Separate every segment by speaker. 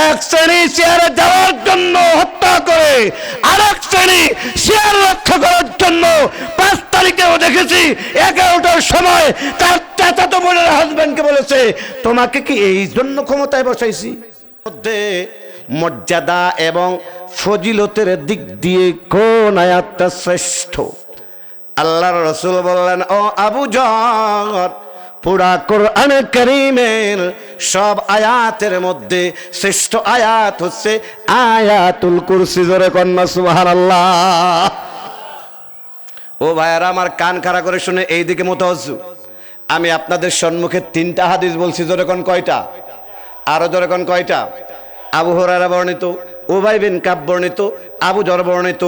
Speaker 1: এক শ্রেণী চেয়ারে যাওয়ার জন্য হত্যা করে আরেক শ্রেণী চেয়ার রক্ষা করার জন্য 5 তারিখেও দেখেছি 11টার সময় তার চাচাতো বোনের হাজবেন্ডকে বলেছে, তোমাকে কি এই জন্য ক্ষমতায় বসাইছি? মধ্যে মর্যাদা এবং ফজিলতের দিক দিয়ে কোন আয়াতটা শ্রেষ্ঠ? আল্লাহর রাসূল বললেন, ও আবু যর, পুরা কোরআনে কারীমের সব আয়াতের মধ্যে শ্রেষ্ঠ আয়াত হচ্ছে আয়াতুল কুরসি। জোরে কন্না সুবহানাল্লাহ। ও ভাইয়ারা আমার, কান খাড়া করে শুনে এইদিকে মুতাওয়াজ্জু। আমি আপনাদের সম্মুখে 3টা হাদিস বলছি। জোরে কোন কয়টা? আরো জোরে কোন কয়টা? আবু হুরায়রা বর্ণিত, উবাই বিন কাব বর্ণিত, আবু যর বর্ণিত।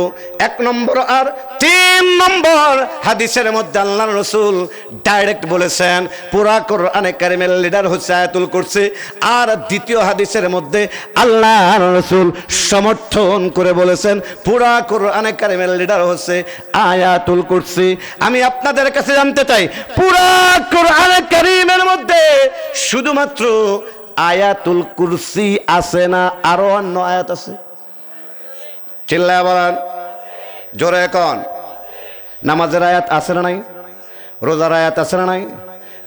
Speaker 1: 1 নম্বর আর 3 নম্বর হাদিসের মধ্যে আল্লাহর রাসূল ডাইরেক্ট বলেছেন পুরা কোরআনে কারীমের লিডার হচ্ছে আয়াতুল কুরসি। আর দ্বিতীয় হাদিসের মধ্যে আল্লাহর রাসূল সমর্থন করে বলেছেন পুরা কোরআনে কারীমের লিডার হচ্ছে আয়াতুল কুরসি। আমি আপনাদের কাছে জানতে চাই, পুরা কোরআনে কারীমের মধ্যে শুধুমাত্র আয়াতুল কুরসি আছে না আরো অন্য আয়াত আছে? চিল্লায়া বলেন, জোরে কোন। নামাজের আয়াত আছে না নাই? রোজার আয়াত আছে না নাই?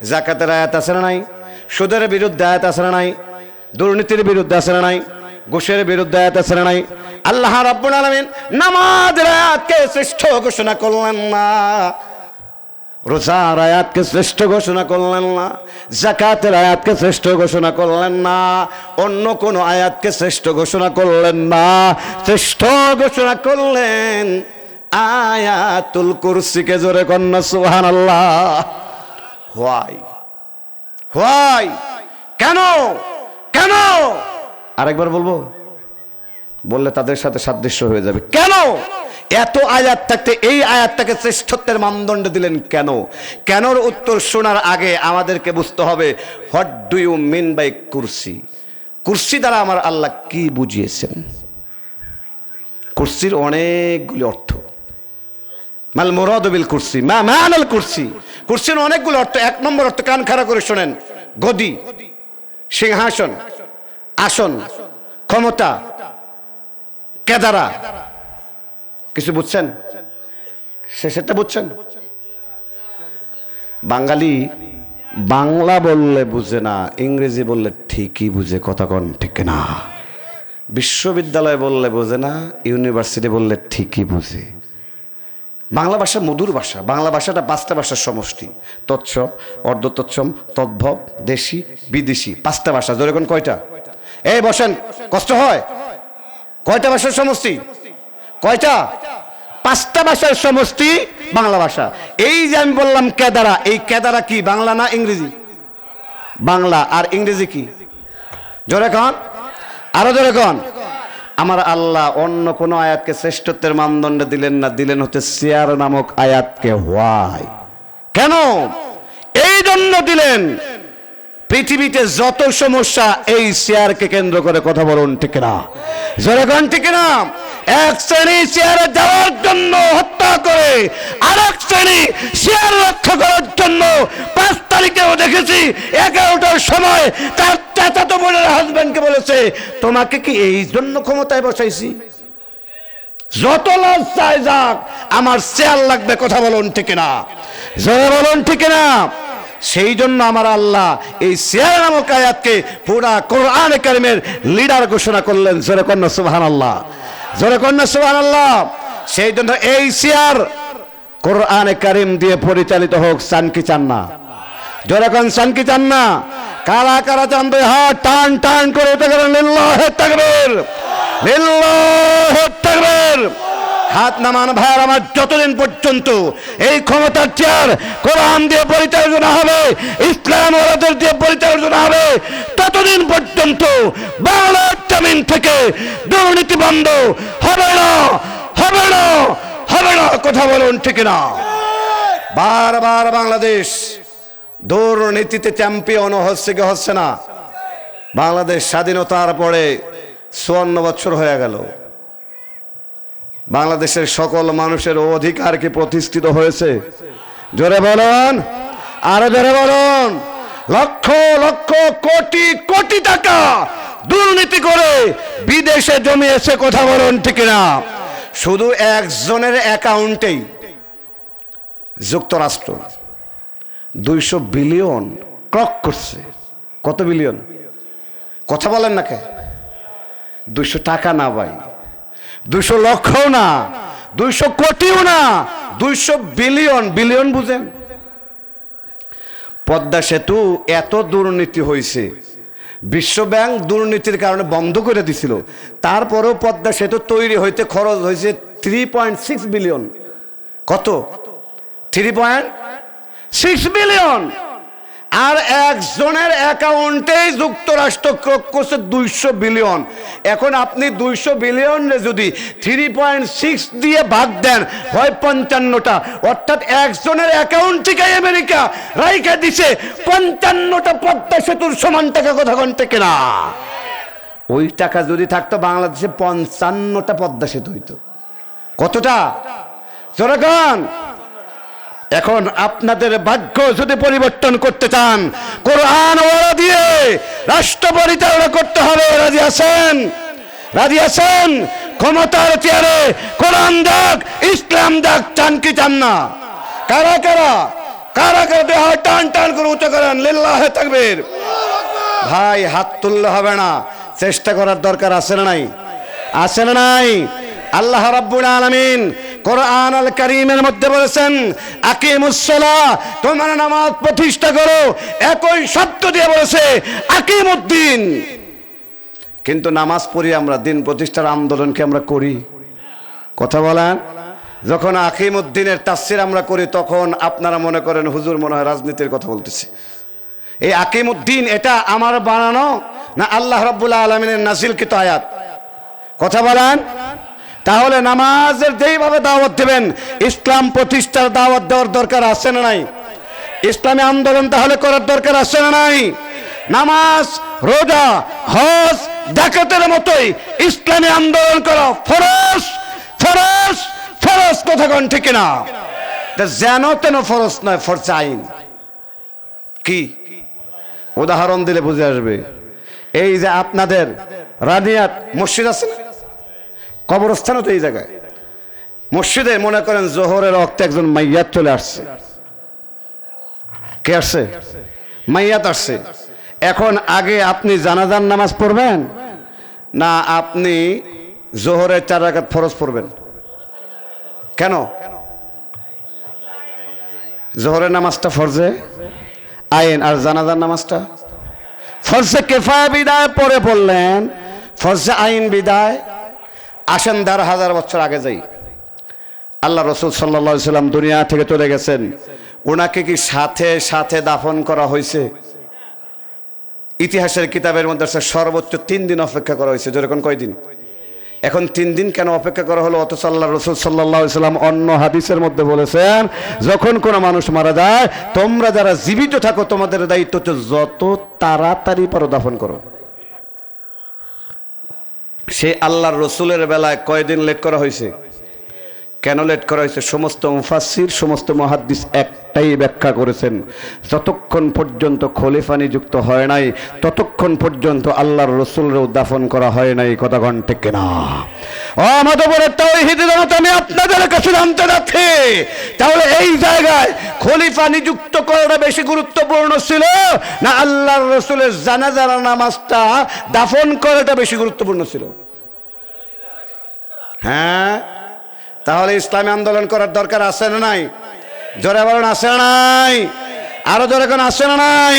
Speaker 1: যাকাতের আয়াত আছে না নাই? সুদের বিরুদ্ধে আয়াত আছে না নাই? দুর্নীতির বিরুদ্ধে আছে না নাই? ঘুষের বিরুদ্ধে আয়াত আছে না নাই? আল্লাহ রাব্বুল আলামিন নামাজের আয়াতকে শ্রেষ্ঠ ঘোষণা করলেন না, রোজার আয়াতকে শ্রেষ্ঠ ঘোষণা করলেন না, যাকাতের আয়াতকে শ্রেষ্ঠ ঘোষণা করলেন না, অন্য কোন আয়াতকে শ্রেষ্ঠ ঘোষণা করলেন না। শ্রেষ্ঠ ঘোষণা করলেন আয়াতুল কুরসিকে। জোরে কন্না সুবহানাল্লাহ। হোয়াই কেন? কেন? আরেকবার বলবো, বললে তাদের সাথে সাদৃশ্য হয়ে যাবে। কেন এত আয়াত থাকতে এই আয়াতটাকে শ্রেষ্ঠত্বের মানদণ্ড দিলেন? কেন? কেনর উত্তর শোনার আগে আমাদেরকে বুঝতে হবে, what do you mean by kursi? কুরসি দ্বারা আমার আল্লাহ কি বুঝিয়েছেন? কুরসির অনেকগুলি অর্থ। মাল মুরাদু বিল কুরসি, মা মানাল কুরসি। কুরসির অনেকগুলো অর্থ। 1 নম্বর অর্থ, কান খাড়া করে শোনেন, গদি, সিংহাসন, আসন, ক্ষমতা, কেদারা। কিছু বুঝছেন? শেষেরটা বুঝছেন? বাঙালি বাংলা বললে বুঝে না, ইংরেজি বললে ঠিকই বুঝে। কথা কন ঠিক না? বিশ্ববিদ্যালয় বললে বোঝে না, ইউনিভার্সিটি বললে ঠিকই বুঝে। বাংলা ভাষা মধুর ভাষা। বাংলা ভাষাটা 5টা ভাষার সমষ্টি। তৎসম, অর্ধতৎসম, তদ্ভব, দেশি, বিদেশি। 5টা ভাষা। জোরে কোন কয়টা? এই বসেন, কষ্ট হয়। কয়টা ভাষার সমষ্টি? কয়টা? 5টা ভাষার সমষ্টি বাংলা ভাষা। এই যে আমি বললাম কেদারা, এই কেদারা কি বাংলা না ইংরেজি? বাংলা। আর ইংরেজি কি? জোরে কন, আরো জোরে কন। আমার আল্লাহ অন্য কোন আয়াতকে শ্রেষ্ঠত্বের মানদণ্ডে দিলেন না, দিলেন হচ্ছে চেয়ার নামক আয়াতকে। হোয়াই? কেন? এই জন্য দিলেন, পৃথিবীতে যত সমস্যা এই চেয়ারকে কেন্দ্র করে। কথা বলুন ঠিক না? জোরে কোন ঠিক না? এক শ্রেণী চেয়ারে যাওয়ার জন্য হত্যা করে আরেক শ্রেণী চেয়ার রক্ষা করার জন্য 5 তারিখেও দেখেছি 11টার সময় তার চাচাতো বোনের হাজবেন্ডকে বলেছে, তোমাকে কি এই জন্য ক্ষমতায় বসাইছি? যত লজ্জায় যাক, আমার চেয়ার লাগবে। কথা বলুন ঠিক না? জোরে বলুন ঠিক না? সেই জন্য আমার আল্লাহ এই চেয়ার নামক আয়াতকে পুরা কোরআনে কারীমের লিডার ঘোষণা করলেন। জোরে কন্না সুবহানাল্লাহ। জোরে কন্না সুবহানাল্লাহ। সেই জন্য এই চেয়ার কোরআনে কারীম দিয়ে পরিচালিত হোক। চান কি চান না? জোরে কোন চান কি চান না? কারা কারা চান? হাত টান টান করে উঠে গেলেন। লিল্লাহি তাকবীর, লিল্লাহি তাকবীর। হাত নামান ভাইয়ার আমার। যতদিন পর্যন্ত এই ক্ষমতার চেয়ার কোরআন দিয়ে পরিচালনা হবে, ইসলাম ওরাদের দিয়ে পরিচালনা হবে, ততদিন পর্যন্ত বাংলার জমিন থেকে দুর্নীতি বন্ধ হবে না, হবে না, হবে না। কথা বলুন ঠিক না? বারবার বাংলাদেশ দুর্নীতিতে চ্যাম্পিয়ন হচ্ছে কি হচ্ছে না? বাংলাদেশ স্বাধীনতার পরে 54 বছর হয়ে গেল। বাংলাদেশের সকল মানুষের অধিকার কি প্রতিষ্ঠিত হয়েছে? জোরে বলুন, আরো জোরে বলুন। লক্ষ লক্ষ কোটি কোটি টাকা দুর্নীতি করে বিদেশে জমিয়েছে, কথা বলুন ঠিক না? শুধু একজনের অ্যাকাউন্টেই যুক্তরাষ্ট্র 200 বিলিয়ন ক্রক করছে। কত বিলিয়ন? কথা বলেন না কে? 200 টাকা না ভাই, 200 লক্ষও না, 200 কোটিও না, 200 বিলিয়ন। বিলিয়ন বুঝেন? পদ্মা সেতু এত দুর্নীতি হয়েছে, বিশ্বব্যাংক দুর্নীতির কারণে বন্ধ করে দিছিল, তারপরেও পদ্মা সেতু তৈরি হইতে খরচ হয়েছে 3.6 বিলিয়ন। কত? 3.6 বিলিয়ন। আর একজনের অ্যাকাউন্টে যুক্তরাষ্ট্র ক্রয় করছে 200 বিলিয়ন। এখন আপনি 200 বিলিয়নে যদি 3.6 দিয়ে ভাগ দেন হয় 55টা, অর্থাৎ একজনের অ্যাকাউন্ট থেকে আমেরিকা রাইখা দিছে 55টা পদ্মা সেতুর সমান টাকা। কথা কোন থেকে না? ওই টাকা যদি থাকতো বাংলাদেশে 55টা পদ্মা সেতু হইতো। কতটা? জনগণ, এখন আপনাদের ভাগ্য যদি পরিবর্তন করতে চান, কোরআন ওয়ালা দিয়ে রাষ্ট্র পরিচালনা করতে হবে। রাজি আছেন? রাজি আছেন? ক্ষমতার চেয়ারে কোরআন দাগ, ইসলাম দাগ, চান কি চান না? কারা কারা কারা কারা দেহ টান টান করে উঁচু করেন, লিল্লাহে তাকবীর। ভাই হাত তুললে হবে না, চেষ্টা করার দরকার আছে না নাই? আছে না নাই? আল্লাহ রাব্বুল আলামিন কোরআন আল কারীমের মধ্যে বলেছেন, আকিমুস সালাহ, তোমরা নামাজ প্রতিষ্ঠা করো। একই শব্দ দিয়ে বলেছে আকিমুদ্দিন। কিন্তু নামাজ পড়ি আমরা, দিন প্রতিষ্ঠার আন্দোলনকে আমরা করি? কথা বলেন। যখন আকিমুদ্দিনের তাফসীর আমরা করি, তখন আপনারা মনে করেন হুজুর মনে হয় রাজনীতির কথা বলতেছে। এই আকিমুদ্দিন এটা আমার বানানো না আল্লাহ রাব্বুল আলামিনের নাজিলকৃত আয়াত? কথা বলেন। তাহলে নামাজের যেইভাবে দাওয়াত দেবেন, ইসলাম প্রতিষ্ঠার দাওয়াত দেওয়ার দরকার আছে না নাই? ইসলামী আন্দোলন তাহলে করার দরকার আছে না নাই? নামাজ, রোজা, হজ, যাকাতের মতোই ইসলামী আন্দোলন করা ফরজ, ফরজ, ফরজ। কথা কোন ঠিক না? যেন তেন ফরজ নয়, ফরজ আইন। কি উদাহরণ দিলে বুঝে আসবে। এই যে আপনাদের রানিয়াত মসজিদ আছে না, কবরস্থানও তো এই জায়গায়। মসজিদে মনে করেন জোহরের ওয়াক্তে একজন মাইয়াত চলে আসছে। কে আসছে? মাইয়াত আসছে। এখন আগে আপনি জানাজার নামাজ পড়বেন না আপনি জোহরের 4 রাকাত ফরজ পড়বেন? কেন? জোহরের নামাজটা ফরজে আইন, আর জানাজার নামাজটা ফরজে কিফায়া বিদায় পরে পড়লেন, ফরজে আইন বিদায়। আসেন 1000 বছর আগে যাই। আল্লাহ রাসূল সাল্লাল্লাহু আলাইহি সাল্লাম দুনিয়া থেকে চলে গেছেন, ওনাকে কি সাথে সাথে দাফন করা হয়েছে? ইতিহাসের কিতাবের মধ্যে সর্বোচ্চ 3 দিন অপেক্ষা করা হয়েছে। যেরকম কয়দিন? এখন 3 দিন কেন অপেক্ষা করা হলো? অথচ আল্লাহ রাসূল সাল্লাল্লাহু আলাইহি সাল্লাম অন্য হাদিসের মধ্যে বলেছেন, যখন কোনো মানুষ মারা যায়, তোমরা যারা জীবিত থাকো তোমাদের দায়িত্ব হচ্ছে যত তাড়াতাড়ি পারো দাফন করো। সে আল্লাহর রসুলের বেলায় কয়দিন লেট করা হয়েছে? কেন লেট করা হয়েছে? সমস্ত মুফাসসির, সমস্ত মুহাদ্দিস একটাই ব্যাখ্যা করেছেন, যতক্ষণ পর্যন্ত খলিফা নিযুক্ত হয় নাই ততক্ষণ পর্যন্ত আল্লাহর রসুলরেও দাফন করা হয় নাই। কথা কোন ঠিক না? ও মাদবরের তাওহীদের জনতা, আমি আপনাদের কাছে জানতে চাচ্ছি, তাহলে এই জায়গায় খলিফা নিযুক্ত করাটা বেশি গুরুত্বপূর্ণ ছিল না আল্লাহর রসুলের জানাজার নামাজটা দাফন করাটা বেশি গুরুত্বপূর্ণ ছিল? হ্যাঁ, তাহলে ইসলামী আন্দোলন করার দরকার আছে না নাই? জোরে বলেন, আছে না নাই? আরো জোরে কোন আছে না নাই?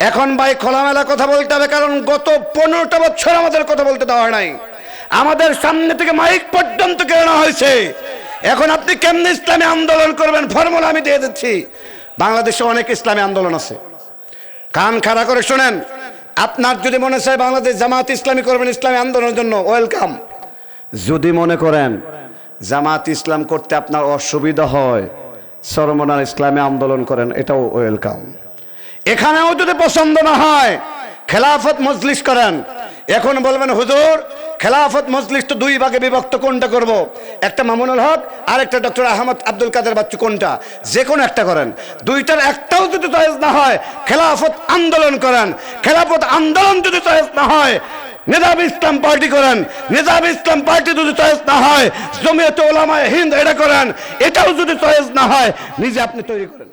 Speaker 1: এখন ভাই খোলামেলা কথা বলতে হবে, কারণ গত 15টা বছর আমাদের কথা বলতে দেওয়া হয় নাই। আমাদের সামনে থেকে মাইক পর্যন্ত কেড়ে নেওয়া হয়েছে। এখন আপনি কেমনে ইসলামী আন্দোলন করবেন? ফর্মুলা আমি দিয়ে দিচ্ছি। বাংলাদেশে অনেক ইসলামী আন্দোলন আছে, কান খাড়া করে শোনেন। আপনার যদি মনে চায় বাংলাদেশ জামাত ইসলামী করবেন ইসলামী আন্দোলনের জন্য, ওয়েলকাম। যদি মনে করেন জামাত ইসলাম করতে আপনার অসুবিধা হয়, চরমনার ইসলামী আন্দোলন করেন, এটাও ওয়েলকাম। এখানেও যদি পছন্দ না হয় খেলাফত মজলিস করেন। এখন বলবেন হুজুর খেলাফত মজলিস তো দুই ভাগে বিভক্ত, কোনটা করব? একটা মামুনুল হক আর একটা ডক্টর আহমদ আব্দুল কাদের বাচ্চু, কোনটা? যে কোনো একটা করেন। দুইটার একটাও যদি চয়েস না হয় খেলাফত আন্দোলন করেন। খেলাফত আন্দোলন যদি চয়েস না হয় নেজামে ইসলাম পার্টি করেন। নেজামে ইসলাম পার্টি যদি চয়েস না হয় জমিয়তে উলামায়ে হিন্দ এটা করেন। এটাও যদি চয়েস না হয় নিজে আপনি তৈরি করেন।